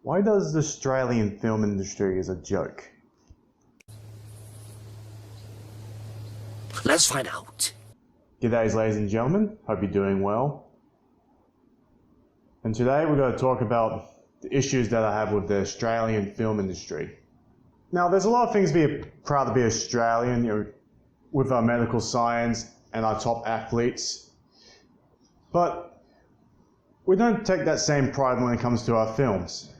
Why does the Australian film industry is a joke? Let's find out. G'days ladies and gentlemen, hope you're doing well. And today we're going to talk about the issues that I have with the Australian film industry. Now there's a lot of things to be proud to be Australian, with our medical science and our top athletes. But we don't take that same pride when it comes to our films.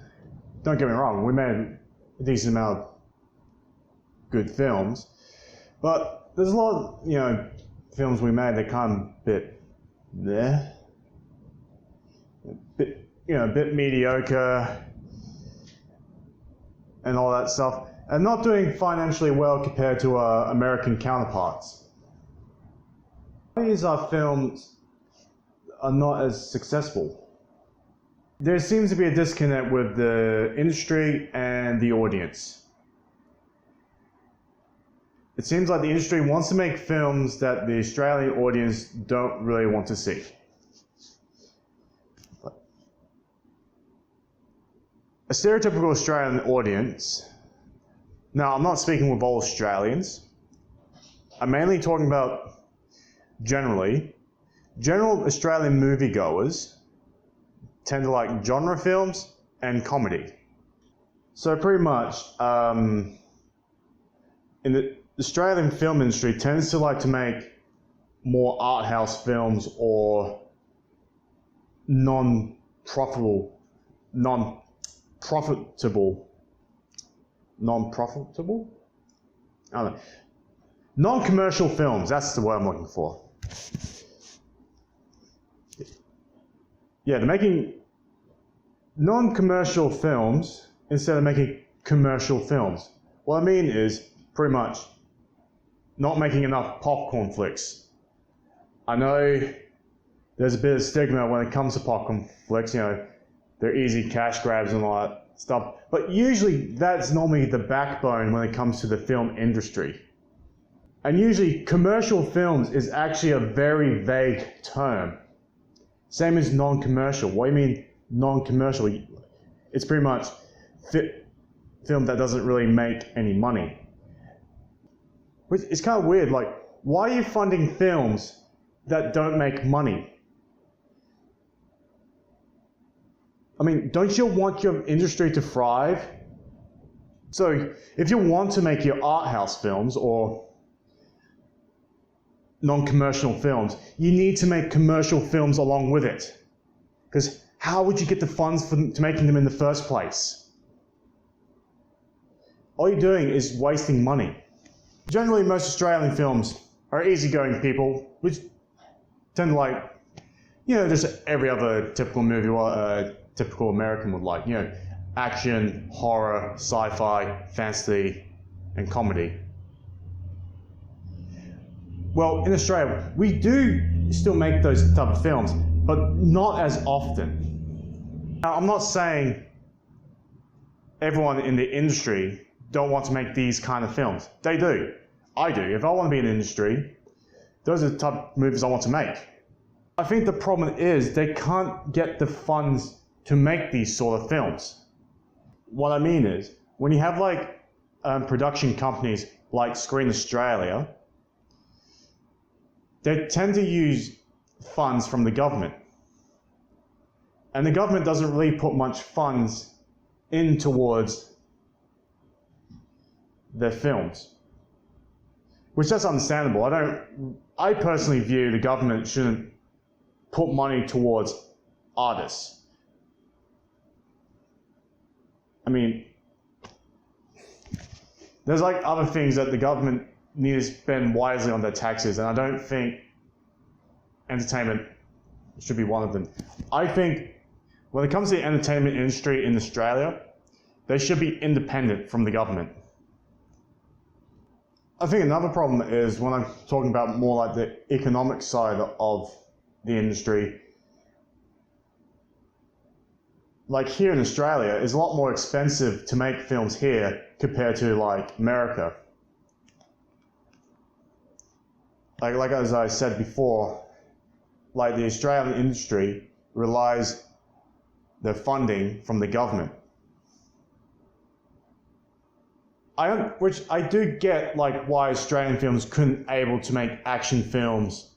Don't get me wrong, we made a decent amount of good films, but there's a lot of, films we made that kind of a bit mediocre and all that stuff, and not doing financially well compared to our American counterparts. Why is our films are not as successful? There seems to be a disconnect with the industry and the audience. It seems like the industry wants to make films that the Australian audience don't really want to see. A stereotypical Australian audience, now I'm not speaking with all Australians, I'm mainly talking about general Australian moviegoers tend to like genre films and comedy. So pretty much, in the Australian film industry tends to like to make more art house films or non-profitable, I don't know. Non-commercial films, that's the word I'm looking for. Yeah, they're making non-commercial films instead of making commercial films. What I mean is, pretty much, not making enough popcorn flicks. I know there's a bit of stigma when it comes to popcorn flicks, they're easy cash grabs and all that stuff, but usually that's normally the backbone when it comes to the film industry. And usually commercial films is actually a very vague term. Same as non-commercial. What do you mean non-commercial? It's pretty much film that doesn't really make any money. It's kind of weird, like, why are you funding films that don't make money? I mean, don't you want your industry to thrive? So, if you want to make your art house films or non-commercial films, you need to make commercial films along with it. Because how would you get the funds to making them in the first place? All you're doing is wasting money. Generally, most Australian films are easygoing people, which tend to like, just every other typical movie a typical American would like. Action, horror, sci-fi, fantasy, and comedy. Well, in Australia, we do still make those type of films, but not as often. Now, I'm not saying everyone in the industry don't want to make these kind of films. They do. I do. If I want to be in the industry, those are the type of movies I want to make. I think the problem is they can't get the funds to make these sort of films. What I mean is, when you have production companies like Screen Australia, they tend to use funds from the government. And the government doesn't really put much funds in towards their films. Which that's understandable. I personally view the government shouldn't put money towards artists. I mean, there's other things that the government need to spend wisely on their taxes, and I don't think entertainment should be one of them. I think when it comes to the entertainment industry in Australia, they should be independent from the government. I think another problem is when I'm talking about more like the economic side of the industry, like here in Australia, it's a lot more expensive to make films here compared to America. Like as I said before, like the Australian industry relies their funding from the government. which I do get, like, why Australian films couldn't able to make action films,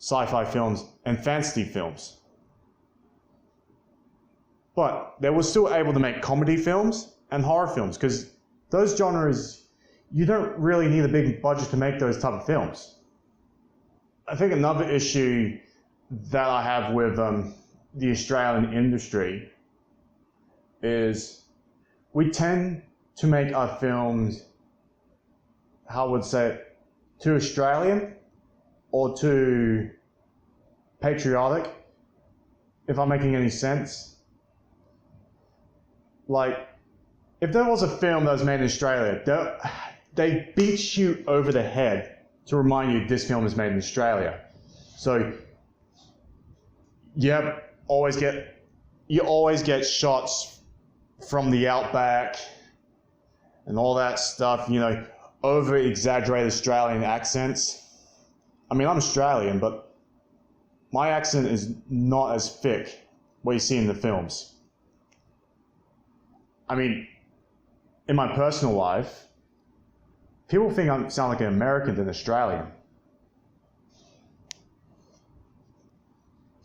sci-fi films, and fantasy films. But they were still able to make comedy films and horror films, because those genres, you don't really need a big budget to make those type of films. I think another issue that I have with the Australian industry is we tend to make our films, how I would say it, too Australian or too patriotic, if I'm making any sense. Like, if there was a film that was made in Australia, they beat you over the head to remind you this film is made in Australia. So you always get shots from the outback and all that stuff, you know, over-exaggerated Australian accents. I mean, I'm Australian, but my accent is not as thick what you see in the films. I mean, in my personal life, people think I sound like an American than Australian.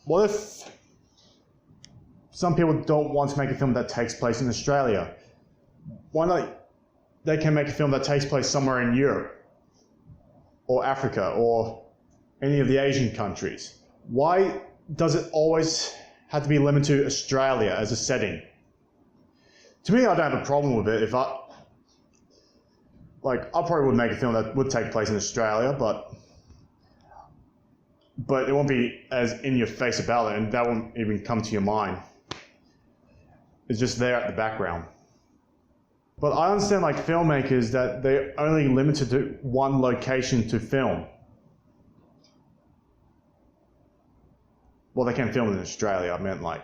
What if some people don't want to make a film that takes place in Australia? Why not? They can make a film that takes place somewhere in Europe or Africa or any of the Asian countries. Why does it always have to be limited to Australia as a setting? To me, I don't have a problem with it. I probably would make a film that would take place in Australia, but it won't be as in your face about it, and that won't even come to your mind. It's just there at the background. But I understand, like, filmmakers, that they're only limited to one location to film. Well, they can film in Australia. I meant, like,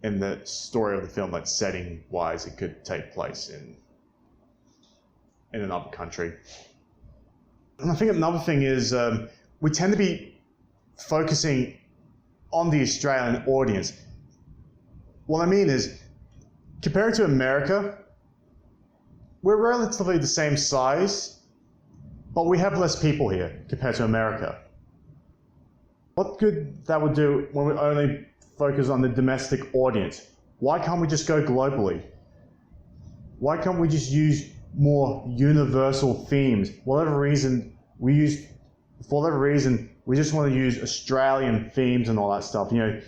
in the story of the film, like, setting-wise, it could take place in another country. And I think another thing is we tend to be focusing on the Australian audience. What I mean is, compared to America, we're relatively the same size, but we have less people here compared to America. What good that would do when we only focus on the domestic audience? Why can't we just go globally? Why can't we just use more universal themes? For whatever reason, we just want to use Australian themes and all that stuff. Themes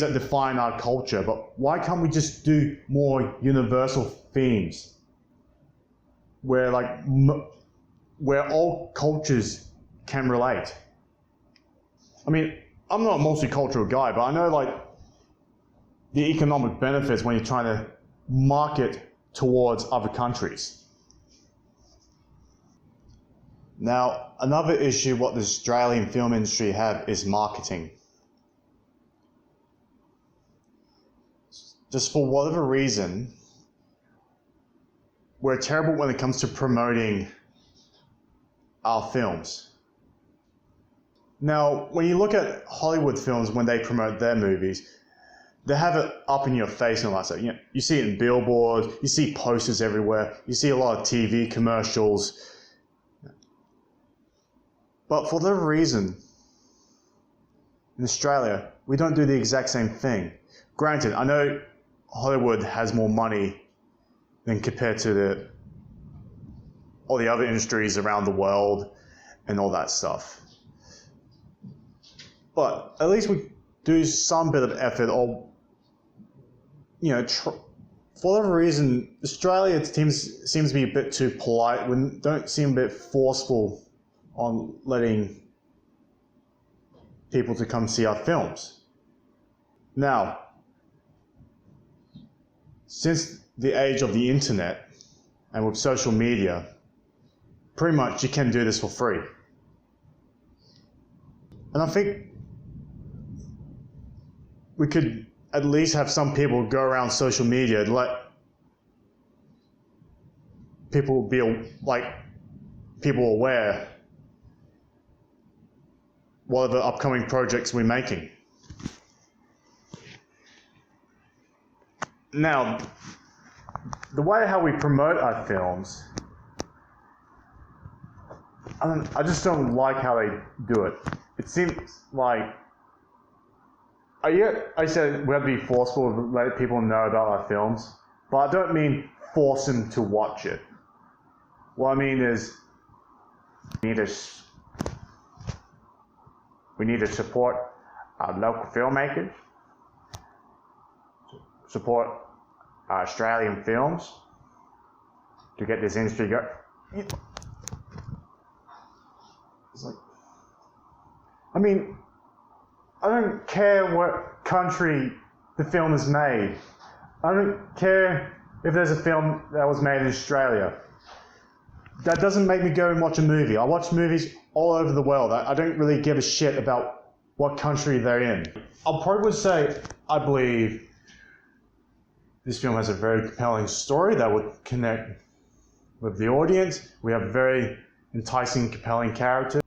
that define our culture. But why can't we just do more universal themes where all cultures can relate? I mean, I'm not a multicultural guy, but I know, like, the economic benefits when you're trying to market towards other countries. Now, another issue what the Australian film industry have is marketing. Just for whatever reason, we're terrible when it comes to promoting our films. Now, when you look at Hollywood films, when they promote their movies, they have it up in your face and all that stuff. You see it in billboards, you see posters everywhere, you see a lot of TV commercials. But for whatever reason, in Australia, we don't do the exact same thing. Granted, I know Hollywood has more money than compared to all the other industries around the world and all that stuff. But at least we do some bit of effort, or, for whatever reason, Australia seems to be a bit too polite. We don't seem a bit forceful on letting people to come see our films. Now, since the age of the internet and with social media, pretty much you can do this for free. And I think we could at least have some people go around social media and let people be aware what are the upcoming projects we're making. Now, the way how we promote our films, I just don't like how they do it. It seems like, I said we have to be forceful to let people know about our films, but I don't mean force them to watch it. What I mean is, we need to support our local filmmakers, support our Australian films to get this industry going. It's like, I mean, I don't care what country the film is made. I don't care if there's a film that was made in Australia. That doesn't make me go and watch a movie. I watch movies all over the world. I don't really give a shit about what country they're in. I probably would say I believe this film has a very compelling story that would connect with the audience. We have very enticing, compelling characters.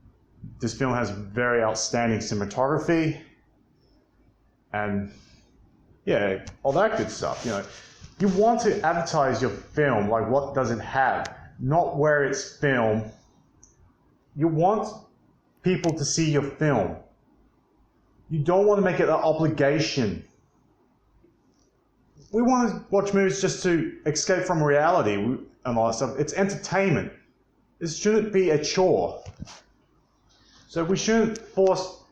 This film has very outstanding cinematography and yeah, all that good stuff. You know, you want to advertise your film, like what does it have, not where it's filmed. You want people to see your film. You don't want to make it an obligation. We want to watch movies just to escape from reality and all that stuff. It's entertainment. This shouldn't be a chore. So we shouldn't force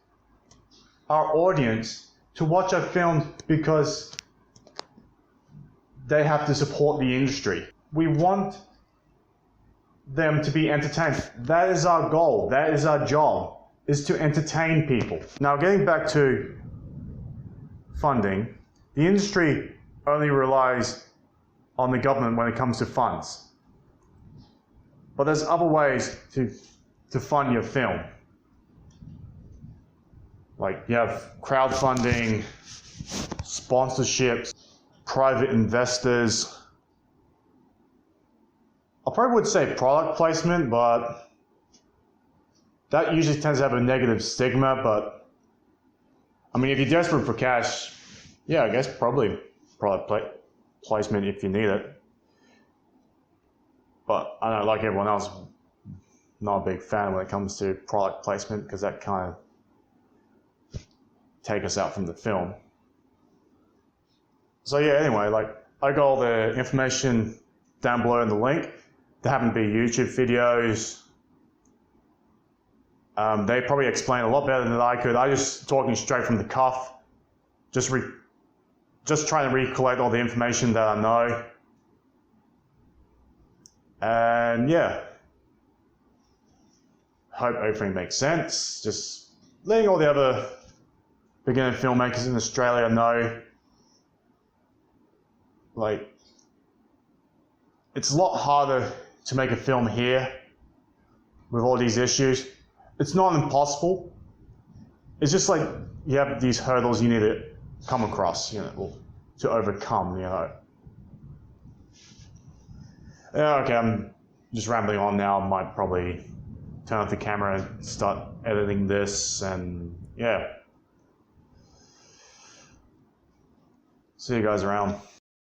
our audience to watch our films because they have to support the industry. We want them to be entertained. That is our goal. That is our job, is to entertain people. Now, getting back to funding, the industry only relies on the government when it comes to funds. But there's other ways to fund your film. Like you have crowdfunding, sponsorships, private investors. I probably would say product placement, but that usually tends to have a negative stigma. But I mean, if you're desperate for cash, yeah, I guess probably product placement if you need it. But I don't know, like everyone else, not a big fan when it comes to product placement because that kind of take us out from the film. So yeah, anyway, like I got all the information down below in the link. There happen to be YouTube videos. They probably explain a lot better than I could. I just talking straight from the cuff, just trying to recollect all the information that I know. And yeah, hope everything makes sense. Just letting all the other beginner filmmakers in Australia know, like, it's a lot harder to make a film here with all these issues. It's not impossible. It's just like you have these hurdles you need to come across, you know, to overcome, you know. Yeah, okay, I'm just rambling on now. I might probably turn off the camera and start editing this, and yeah. See you guys around.